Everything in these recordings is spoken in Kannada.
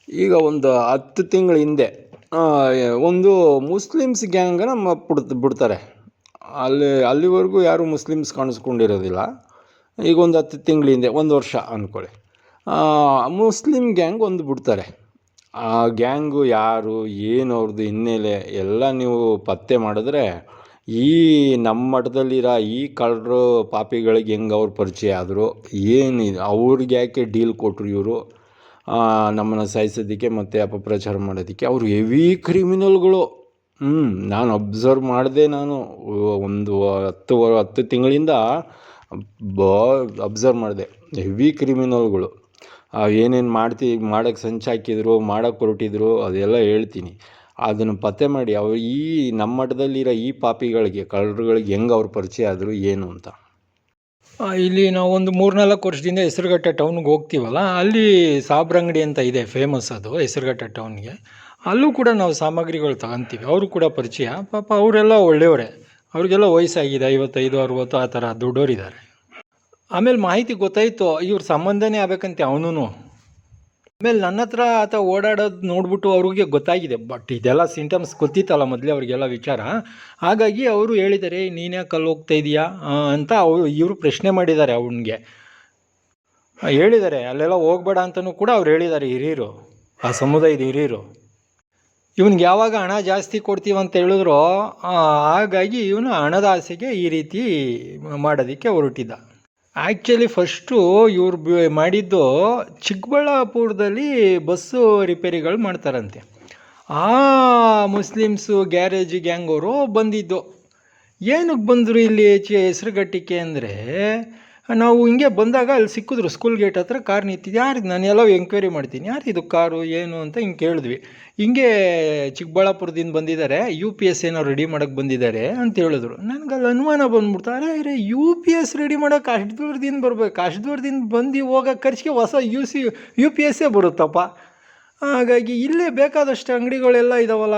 ಈಗ ಒಂದು 10 ತಿಂಗಳ ಹಿಂದೆ ಒಂದು ಮುಸ್ಲಿಮ್ಸ್ ಗ್ಯಾಂಗನ್ನು ಬಿಡ್ತಾರೆ. ಅಲ್ಲಿವರೆಗೂ ಯಾರು ಮುಸ್ಲಿಮ್ಸ್ ಕಾಣಿಸ್ಕೊಂಡಿರೋದಿಲ್ಲ. ಈಗ ಒಂದು 10 ತಿಂಗಳ ಹಿಂದೆ, 1 ವರ್ಷ ಅಂದ್ಕೊಳ್ಳಿ, ಮುಸ್ಲಿಮ್ ಗ್ಯಾಂಗ್ ಒಂದು ಬಿಡ್ತಾರೆ. ಆ ಗ್ಯಾಂಗು ಯಾರು, ಏನು ಅವ್ರದ್ದು ಹಿನ್ನೆಲೆ ಎಲ್ಲ ನೀವು ಪತ್ತೆ ಮಾಡಿದ್ರೆ, ಈ ನಮ್ಮ ಮಠದಲ್ಲಿರೋ ಈ ಕಳ್ಳರು ಪಾಪಿಗಳಿಗೆ ಹೆಂಗೆ ಅವ್ರ ಪರಿಚಯ ಆದರು, ಏನಿದೆ ಅವ್ರಿಗೆ ಯಾಕೆ ಡೀಲ್ ಕೊಟ್ಟರು ಇವರು ನಮ್ಮನ್ನು ಸಾಯಿಸೋದಕ್ಕೆ ಮತ್ತು ಅಪಪ್ರಚಾರ ಮಾಡೋದಕ್ಕೆ. ಅವರು ಹೆವಿ ಕ್ರಿಮಿನಲ್ಗಳು. ನಾನು ಅಬ್ಸರ್ವ್ ಮಾಡಿದೆ. ನಾನು ಒಂದು 10 ತಿಂಗಳಿಂದ ಅಬ್ಸರ್ವ್ ಮಾಡಿದೆ. ಹೆವಿ ಕ್ರಿಮಿನಲ್ಗಳು ಏನೇನು ಮಾಡೋಕ್ಕೆ ಸಂಚಾಕಿದ್ರು, ಮಾಡೋಕ್ಕೆ ಹೊರಟಿದ್ರು, ಅದೆಲ್ಲ ಹೇಳ್ತೀನಿ. ಅದನ್ನು ಪತ್ತೆ ಮಾಡಿ ಈ ನಮ್ಮ ಮಠದಲ್ಲಿರೋ ಈ ಪಾಪಿಗಳಿಗೆ, ಕಳ್ಳರುಗಳಿಗೆ ಹೆಂಗೆ ಅವ್ರ ಪರಿಚಯ ಆದರು ಏನು ಅಂತ. ಇಲ್ಲಿ ನಾವು ಒಂದು 3-4 ವರ್ಷದಿಂದ ಹೆಸರುಘಟ್ಟ ಟೌನ್ಗೆ ಹೋಗ್ತೀವಲ್ಲ, ಅಲ್ಲಿ ಸಾಬ್ರಂಗಡಿ ಅಂತ ಇದೆ, ಫೇಮಸ್ ಅದು ಹೆಸರುಘಟ್ಟ ಟೌನ್ಗೆ. ಅಲ್ಲೂ ಕೂಡ ನಾವು ಸಾಮಗ್ರಿಗಳು ತಗೊತೀವಿ. ಅವರು ಕೂಡ ಪರಿಚಯ. ಪಾಪ ಅವರೆಲ್ಲ ಒಳ್ಳೆಯವರೇ. ಅವ್ರಿಗೆಲ್ಲ ವಯಸ್ಸಾಗಿದೆ, 55-60 ಆ ಥರ ದೊಡ್ಡವರಿದ್ದಾರೆ. ಆಮೇಲೆ ಮಾಹಿತಿ ಗೊತ್ತಾಯಿತು ಇವ್ರ ಸಂಬಂಧನೇ ಆಗಬೇಕಂತೆ ಅವನು. ಆಮೇಲೆ ನನ್ನ ಹತ್ರ ಆತ ಓಡಾಡೋದು ನೋಡ್ಬಿಟ್ಟು ಅವ್ರಿಗೆ ಗೊತ್ತಾಗಿದೆ. ಬಟ್ ಇದೆಲ್ಲ ಸಿಂಟಮ್ಸ್ ಗೊತ್ತಿತ್ತಲ್ಲ ಮೊದಲೇ ಅವ್ರಿಗೆಲ್ಲ ವಿಚಾರ. ಹಾಗಾಗಿ ಅವರು ಹೇಳಿದ್ದಾರೆ, ನೀನು ಯಾಕೆ ಅಲ್ಲಿ ಹೋಗ್ತಾ ಇದೀಯಾ ಅಂತ ಇವರು ಪ್ರಶ್ನೆ ಮಾಡಿದ್ದಾರೆ. ಅವನಿಗೆ ಹೇಳಿದ್ದಾರೆ ಅಲ್ಲೆಲ್ಲ ಹೋಗ್ಬೇಡ ಅಂತಲೂ ಕೂಡ ಅವ್ರು ಹೇಳಿದ್ದಾರೆ ಹಿರಿಯರು, ಆ ಸಮುದಾಯದ ಹಿರಿಯರು. ಇವನಿಗೆ ಯಾವಾಗ ಹಣ ಜಾಸ್ತಿ ಕೊಡ್ತೀವಂತ ಹೇಳಿದ್ರು, ಹಾಗಾಗಿ ಇವನು ಹಣದ ಆಸೆಗೆ ಈ ರೀತಿ ಮಾಡೋದಕ್ಕೆ ಹೊರಟಿದ್ದ. ಆ್ಯಕ್ಚುಲಿ ಫಸ್ಟು ಇವ್ರು ಮಾಡಿದ್ದು ಚಿಕ್ಕಬಳ್ಳಾಪುರದಲ್ಲಿ ಬಸ್ಸು ರಿಪೇರಿಗಳು ಮಾಡ್ತಾರಂತೆ. ಆ ಮುಸ್ಲಿಮ್ಸು ಗ್ಯಾರೇಜ್ ಗ್ಯಾಂಗ್ ಅವರು ಬಂದಿದ್ದು. ಏನಕ್ಕೆ ಬಂದರು ಇಲ್ಲಿ ಹೆಸರುಘಟ್ಟಕ್ಕೆ ಅಂದರೆ, ನಾವು ಹಿಂಗೆ ಬಂದಾಗ ಅಲ್ಲಿ ಸಿಕ್ಕಿದ್ರು, ಸ್ಕೂಲ್ ಗೇಟ್ ಹತ್ರ ಕಾರ್ ನಿಂತಿದ್ದು. ಯಾರಿಗೆ ನಾನು ಎಲ್ಲ ಎಂಕ್ವೈರಿ ಮಾಡ್ತೀನಿ, ಯಾರಿದು ಕಾರು ಏನು ಅಂತ ಹಿಂಗೆ ಕೇಳಿದ್ವಿ. ಹಿಂಗೆ ಚಿಕ್ಕಬಳ್ಳಾಪುರದಿಂದ ಬಂದಿದ್ದಾರೆ, UPS ಏನೋ ರೆಡಿ ಮಾಡೋಕ್ಕೆ ಬಂದಿದ್ದಾರೆ ಅಂತ ಹೇಳಿದ್ರು. ನನಗಲ್ಲಿ ಅನುಮಾನ ಬಂದ್ಬಿಡ್ತು, ಅರೆ UPS ರೆಡಿ ಮಾಡೋಕ್ಕೆ ಅಷ್ಟು ದೂರದಿಂದ ಬರಬೇಕು, ಅಷ್ಟು ದೂರದಿಂದ ಬಂದು ಹೋಗೋ ಖರ್ಚಿಗೆ ಹೊಸ UPS ಬರುತ್ತಪ್ಪ. ಹಾಗಾಗಿ ಇಲ್ಲೇ ಬೇಕಾದಷ್ಟು ಅಂಗಡಿಗಳೆಲ್ಲ ಇದ್ದಾವಲ್ಲ,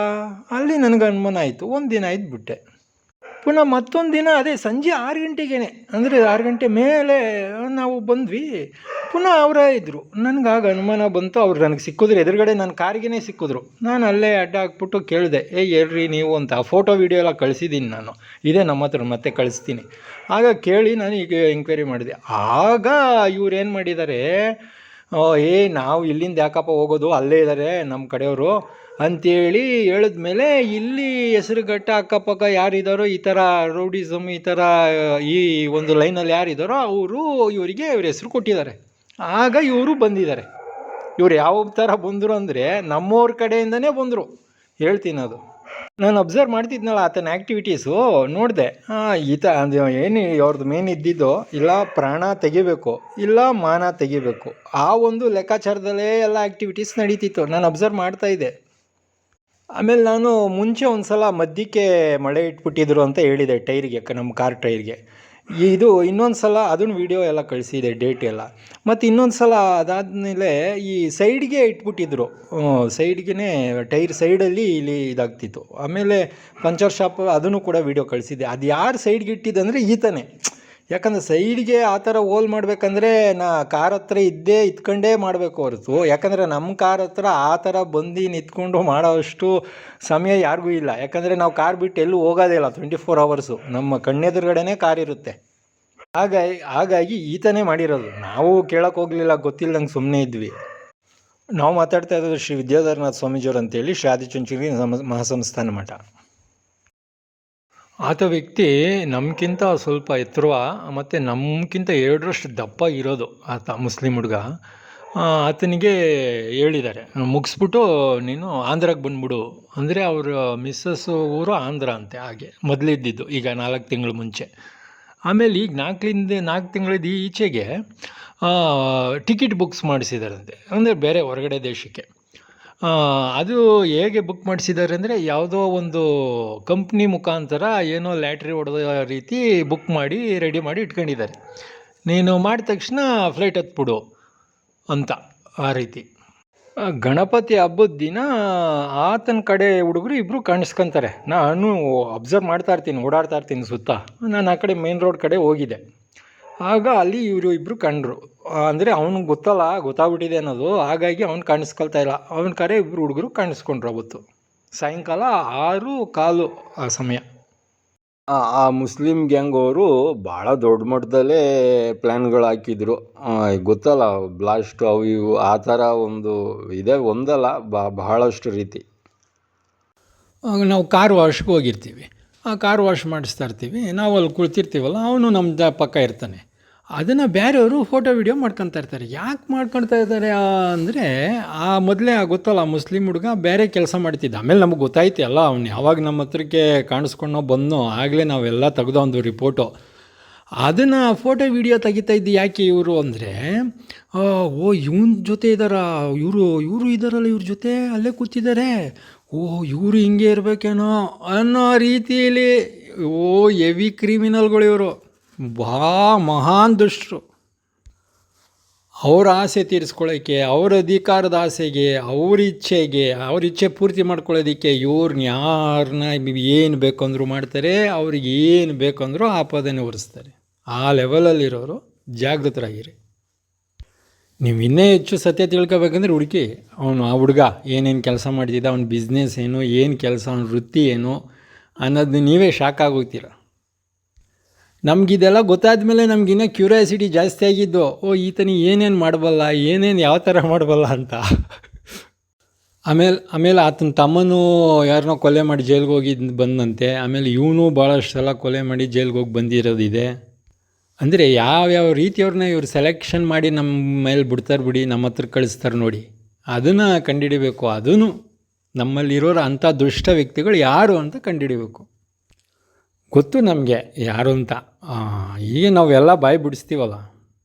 ಅಲ್ಲಿ ನನಗೆ ಅನುಮಾನ ಆಯಿತು. ಒಂದು ದಿನ ಆಯ್ತು ಬಿಟ್ಟೆ. ಪುನಃ ಮತ್ತೊಂದು ದಿನ ಅದೇ ಸಂಜೆ 6 ಗಂಟೆಗೇ, ಅಂದರೆ 6 ಗಂಟೆ ಮೇಲೆ ನಾವು ಬಂದ್ವಿ. ಪುನಃ ಅವರೇ ಇದ್ದರು. ನನಗಾಗ ಅನುಮಾನ ಬಂತು. ಅವ್ರು ನನಗೆ ಸಿಕ್ಕಿದ್ರು, ಎದುರುಗಡೆ ನನ್ನ ಕಾರಿಗೇ ಸಿಕ್ಕಿದ್ರು. ನಾನು ಅಲ್ಲೇ ಅಡ್ಡ ಹಾಕ್ಬಿಟ್ಟು ಕೇಳಿದೆ, ಹೇಳ್ರಿ ನೀವು ಅಂತ. ಫೋಟೋ ವೀಡಿಯೋ ಎಲ್ಲ ಕಳಿಸಿದ್ದೀನಿ ನಾನು, ಇದೇ ನಮ್ಮ ಹತ್ರ ಮತ್ತೆ ಕಳಿಸ್ತೀನಿ. ಆಗ ಕೇಳಿ ನಾನು ಈಗ ಎಂಕ್ವೈರಿ ಮಾಡಿದೆ. ಆಗ ಇವ್ರು ಏನು ಮಾಡಿದ್ದಾರೆ, ನಾವು ಇಲ್ಲಿಂದ ಯಾಕಪ್ಪ ಹೋಗೋದು, ಅಲ್ಲೇ ಇದ್ದಾರೆ ನಮ್ಮ ಕಡೆಯವರು ಅಂಥೇಳಿ ಹೇಳಿದ್ಮೇಲೆ, ಇಲ್ಲಿ ಹೆಸರುಘಟ್ಟ ಅಕ್ಕಪಕ್ಕ ಯಾರಿದ್ದಾರೋ ಈ ಥರ ರೌಡಿಸಮ್, ಈ ಥರ ಈ ಒಂದು ಲೈನಲ್ಲಿ ಯಾರಿದ್ದಾರೋ ಅವರು ಇವರಿಗೆ ಇವ್ರ ಹೆಸರು ಕೊಟ್ಟಿದ್ದಾರೆ. ಆಗ ಇವರು ಬಂದಿದ್ದಾರೆ. ಇವ್ರು ಯಾವ ಥರ ಬಂದರು ಅಂದರೆ, ನಮ್ಮವ್ರ ಕಡೆಯಿಂದನೇ ಬಂದರು. ಹೇಳ್ತೀನಿ, ಅದು ನಾನು ಅಬ್ಸರ್ವ್ ಮಾಡ್ತಿದ್ನಲ್ಲ ಆತನ ಆ್ಯಕ್ಟಿವಿಟೀಸು ನೋಡಿದೆ. ಏನು ಅವ್ರದ್ದು ಮೇನ್ ಇದ್ದಿದ್ದು, ಇಲ್ಲ ಪ್ರಾಣ ತೆಗಿಬೇಕು, ಇಲ್ಲ ಮಾನ ತೆಗಿಬೇಕು, ಆ ಒಂದು ಲೆಕ್ಕಾಚಾರದಲ್ಲೇ ಎಲ್ಲ ಆ್ಯಕ್ಟಿವಿಟೀಸ್ ನಡೀತಿತ್ತು. ನಾನು ಅಬ್ಸರ್ವ್ ಮಾಡ್ತಾಯಿದ್ದೆ. ಆಮೇಲೆ ನಾನು ಮುಂಚೆ ಒಂದು ಸಲ ಮಧ್ಯಕ್ಕೆ ಮಳೆ ಇಟ್ಬಿಟ್ಟಿದ್ರು ಅಂತ ಹೇಳಿದೆ ಟೈರಿಗೆ, ನಮ್ಮ ಕಾರ್ ಟೈರ್ಗೆ. ಇದು ಇನ್ನೊಂದು ಸಲ ಅದನ್ನು ವೀಡಿಯೋ ಎಲ್ಲ ಕಳಿಸಿದೆ, ಡೇಟ್ ಎಲ್ಲ. ಮತ್ತು ಇನ್ನೊಂದು ಸಲ ಅದಾದಮೇಲೆ ಈ ಸೈಡ್ಗೆ ಇಟ್ಬಿಟ್ಟಿದ್ರು, ಸೈಡ್ಗೆ ಟೈರ್ ಸೈಡಲ್ಲಿ ಇಲ್ಲಿ ಇದಾಗ್ತಿತ್ತು. ಆಮೇಲೆ ಪಂಚರ್ ಶಾಪ್ ಅದನ್ನು ಕೂಡ ವೀಡಿಯೋ ಕಳಿಸಿದ್ದೆ. ಅದು ಯಾರು ಸೈಡ್ಗೆ ಇಟ್ಟಿದ್ದಂದರೆ ಈತನೇ. ಯಾಕಂದರೆ ಸೈಡ್ಗೆ ಆ ಥರ ಹೋಲ್ ಮಾಡಬೇಕಂದ್ರೆ ಕಾರ್ ಹತ್ರ ಇತ್ಕೊಂಡೇ ಮಾಡಬೇಕು ಹೊರತು, ಯಾಕಂದರೆ ನಮ್ಮ ಕಾರ್ ಹತ್ರ ಆ ಥರ ಬಂದು ನಿಂತ್ಕೊಂಡು ಮಾಡೋಷ್ಟು ಸಮಯ ಯಾರಿಗೂ ಇಲ್ಲ. ಯಾಕಂದರೆ ನಾವು ಕಾರ್ ಬಿಟ್ಟು ಎಲ್ಲೂ ಹೋಗೋದೇ ಇಲ್ಲ 24 ಅವರ್ಸು, ನಮ್ಮ ಕಣ್ಣೆದುರುಗಡೆನೇ ಕಾರ್ ಇರುತ್ತೆ. ಹಾಗಾಗಿ ಈತನೇ ಮಾಡಿರೋದು. ನಾವು ಕೇಳೋಕ್ಕೆ ಹೋಗಲಿಲ್ಲ, ಗೊತ್ತಿಲ್ಲದಂಗೆ ಸುಮ್ಮನೆ ಇದ್ವಿ. ನಾವು ಮಾತಾಡ್ತಾ ಇರೋದು ಶ್ರೀ ವಿದ್ಯಾಧರನಾಥ ಸ್ವಾಮೀಜಿಯವರು ಅಂತೇಳಿ, ಶ್ರೀ ಆದಿಚುಂಚನಗಿರಿ ಮಹಾಸಂಸ್ಥಾನ ಮಠ. ಆತ ವ್ಯಕ್ತಿ ನಮಗಿಂತ ಸ್ವಲ್ಪ ಎತ್ತರ, ಮತ್ತು ನಮಗಿಂತ 2ರಷ್ಟು ದಪ್ಪ ಇರೋದು ಆತ, ಮುಸ್ಲಿಂ ಹುಡುಗ. ಆತನಿಗೆ ಹೇಳಿದ್ದಾರೆ, ಮುಗಿಸ್ಬಿಟ್ಟು ನೀನು ಆಂಧ್ರಕ್ಕೆ ಬಂದ್ಬಿಡು ಅಂದರೆ, ಅವರ ಮಿಸ್ಸಸ್ಸು ಊರು ಆಂಧ್ರ ಅಂತೆ. ಹಾಗೆ ಮೊದಲಿದ್ದಿದ್ದು, ಈಗ 4 ತಿಂಗಳ ಮುಂಚೆ. ಆಮೇಲೆ ಈಗ 4 ತಿಂಗಳಿದ್ದು ಈಚೆಗೆ ಟಿಕೆಟ್ ಬುಕ್ಸ್ ಮಾಡಿಸಿದಾರಂತೆ, ಅಂದರೆ ಬೇರೆ ಹೊರಗಡೆ ದೇಶಕ್ಕೆ. ಅದು ಹೇಗೆ ಬುಕ್ ಮಾಡಿಸಿದ್ದಾರೆ ಅಂದರೆ, ಯಾವುದೋ ಒಂದು ಕಂಪ್ನಿ ಮುಖಾಂತರ ಏನೋ ಲ್ಯಾಟ್ರಿ ಹೊಡೆದ ರೀತಿ ಬುಕ್ ಮಾಡಿ ರೆಡಿ ಮಾಡಿ ಇಟ್ಕೊಂಡಿದ್ದಾರೆ. ನೀನು ಮಾಡಿದ ತಕ್ಷಣ ಫ್ಲೈಟ್ ಹತ್ಬಿಡು ಅಂತ, ಆ ರೀತಿ. ಗಣಪತಿ ಹಬ್ಬದ ದಿನ ಆತನ ಕಡೆ ಹುಡುಗರು ಇಬ್ಬರು ಕಾಣಿಸ್ಕೊತಾರೆ. ನಾನು ಅಬ್ಸರ್ವ್ ಮಾಡ್ತಾ ಇರ್ತೀನಿ, ಓಡಾಡ್ತಾ ಇರ್ತೀನಿ ಸುತ್ತ. ನಾನು ಆ ಕಡೆ ಮೇನ್ ರೋಡ್ ಕಡೆ ಹೋಗಿದ್ದೆ. ಆಗ ಅಲ್ಲಿ ಇವರು ಇಬ್ಬರು ಕಂಡ್ರು. ಅಂದರೆ ಅವ್ನಿಗೆ ಗೊತ್ತಾಗ್ಬಿಟ್ಟಿದೆ ಅನ್ನೋದು, ಹಾಗಾಗಿ ಅವ್ನು ಕಾಣಿಸ್ಕೊಳ್ತಾ ಇಲ್ಲ. ಅವನ ಕರೆ ಇಬ್ಬರು ಹುಡುಗರು ಕಾಣಿಸ್ಕೊಂಡ್ರು ಅವತ್ತು ಸಾಯಂಕಾಲ 6:15 ಆ ಸಮಯ. ಆ ಮುಸ್ಲಿಂ ಗ್ಯಾಂಗ್ ಅವರು ಭಾಳ ದೊಡ್ಡ ಮಟ್ಟದಲ್ಲೇ ಪ್ಲ್ಯಾನ್ಗಳು ಹಾಕಿದ್ರು. ಗೊತ್ತಲ್ಲ, ಬ್ಲಾಸ್ಟ್ ಅವು ಇವು ಆ ಥರ ಒಂದು ಇದೆ, ಒಂದಲ್ಲ ಬಹಳಷ್ಟು ರೀತಿ. ಆಗ ನಾವು ಕಾರ್ ವಾಶ್ಗೆ ಹೋಗಿರ್ತೀವಿ. ಆ ಕಾರ್ ವಾಶ್ ಮಾಡಿಸ್ತಾ ಇರ್ತೀವಿ, ನಾವು ಅಲ್ಲಿ ಕುಳಿತಿರ್ತೀವಲ್ಲ, ಅವನು ನಮ್ಮ ಪಕ್ಕ ಇರ್ತಾನೆ. ಅದನ್ನು ಬೇರೆಯವರು ಫೋಟೋ ವಿಡಿಯೋ ಮಾಡ್ಕೊತಾ ಇರ್ತಾರೆ. ಯಾಕೆ ಮಾಡ್ಕೊಳ್ತಾ ಇದ್ದಾರೆ ಅಂದರೆ, ಮೊದಲೇ ಗೊತ್ತಲ್ಲ, ಮುಸ್ಲಿಂ ಹುಡುಗ ಬೇರೆ ಕೆಲಸ ಮಾಡ್ತಿದ್ದ. ಆಮೇಲೆ ನಮಗೆ ಗೊತ್ತಾಯ್ತು ಎಲ್ಲ, ಅವ್ನು ಯಾವಾಗ ನಮ್ಮ ಹತ್ರಕ್ಕೆ ಕಾಣಿಸ್ಕೊಂಡೋ ಬಂದೋ ಆಗಲೇ ನಾವೆಲ್ಲ ತೆಗೆದೋ ಒಂದು ರಿಪೋರ್ಟು. ಅದನ್ನು ಫೋಟೋ ವಿಡಿಯೋ ತೆಗಿತಾ ಇದ್ದು ಯಾಕೆ ಇವರು ಅಂದರೆ, ಓ ಇವನ ಜೊತೆ ಇದ್ದಾರಾ, ಇವರು ಇದ್ದಾರಲ್ಲ, ಇವ್ರ ಜೊತೆ ಅಲ್ಲೇ ಕೂತಿದ್ದಾರೆ, ಓ ಇವರು ಹಿಂಗೆ ಇರಬೇಕೇನೋ ಅನ್ನೋ ರೀತಿಯಲ್ಲಿ. ಹೆವಿ ಕ್ರಿಮಿನಲ್ಗಳು ಇವರು, ಮಹಾನ್ ದುಷ್ಟರು. ಅವ್ರ ಆಸೆ ತೀರಿಸ್ಕೊಳ್ಳೋಕ್ಕೆ, ಅವ್ರ ಅಧಿಕಾರದ ಆಸೆಗೆ, ಅವ್ರ ಇಚ್ಛೆ ಪೂರ್ತಿ ಮಾಡ್ಕೊಳ್ಳೋದಕ್ಕೆ ಇವ್ರನ್ನ ಯಾರನ್ನ ಏನು ಬೇಕಂದ್ರೂ ಮಾಡ್ತಾರೆ, ಅವ್ರಿಗೆ ಏನು ಬೇಕಂದ್ರೂ ಆಪಾದನೆ ಹೊರಿಸ್ತಾರೆ. ಆ ಲೆವೆಲಲ್ಲಿರೋರು ಜಾಗೃತರಾಗಿರಿ. ನೀವು ಇನ್ನೂ ಹೆಚ್ಚು ಸತ್ಯ ತಿಳ್ಕೊಬೇಕಂದ್ರೆ ಹುಡುಕಿ, ಆ ಹುಡುಗ ಏನೇನು ಕೆಲಸ ಮಾಡ್ತಿದ್ದ, ಅವ್ನ ಬಿಸ್ನೆಸ್ ಏನು ಕೆಲಸ, ಅವ್ನ ವೃತ್ತಿ ಏನು ಅನ್ನೋದು ನೀವೇ ಶಾಕ್ ಆಗೋಗ್ತೀರ. ನಮಗಿದೆಲ್ಲ ಗೊತ್ತಾದ ಮೇಲೆ ನಮಗಿನ್ನೂ ಕ್ಯೂರಿಯಾಸಿಟಿ ಜಾಸ್ತಿ ಆಗಿದ್ದು, ಈತನಿಗೆ ಏನೇನು ಮಾಡಬಲ್ಲ, ಯಾವ ಥರ ಮಾಡಬಲ್ಲ ಅಂತ. ಆಮೇಲೆ ಆತನ ತಮ್ಮನೂ ಯಾರನ್ನೋ ಕೊಲೆ ಮಾಡಿ ಜೈಲಿಗೆ ಬಂದಂತೆ. ಆಮೇಲೆ ಇವನು ಭಾಳಷ್ಟು ಸಲ ಕೊಲೆ ಮಾಡಿ ಜೈಲಿಗೆ ಹೋಗಿ ಬಂದಿರೋದಿದೆ. ಅಂದರೆ ಯಾವ್ಯಾವ ರೀತಿಯವ್ರನ್ನ ಇವರು ಸೆಲೆಕ್ಷನ್ ಮಾಡಿ ನಮ್ಮ ಮೇಲೆ ಬಿಡ್ತಾರೆ ಬಿಡಿ, ನಮ್ಮ ಹತ್ರ ಕಳಿಸ್ತಾರೆ ನೋಡಿ, ಅದನ್ನು ಕಂಡುಹಿಡಿಬೇಕು. ಅದೂ ನಮ್ಮಲ್ಲಿರೋರು ಅಂಥ ದುಷ್ಟ ವ್ಯಕ್ತಿಗಳು ಯಾರು ಅಂತ ಕಂಡುಹಿಡಿಬೇಕು. ಗೊತ್ತು ನಮಗೆ ಯಾರು ಅಂತ. ಈಗ ನಾವೆಲ್ಲ ಬಾಯಿ ಬಿಡಿಸ್ತೀವಲ್ಲ,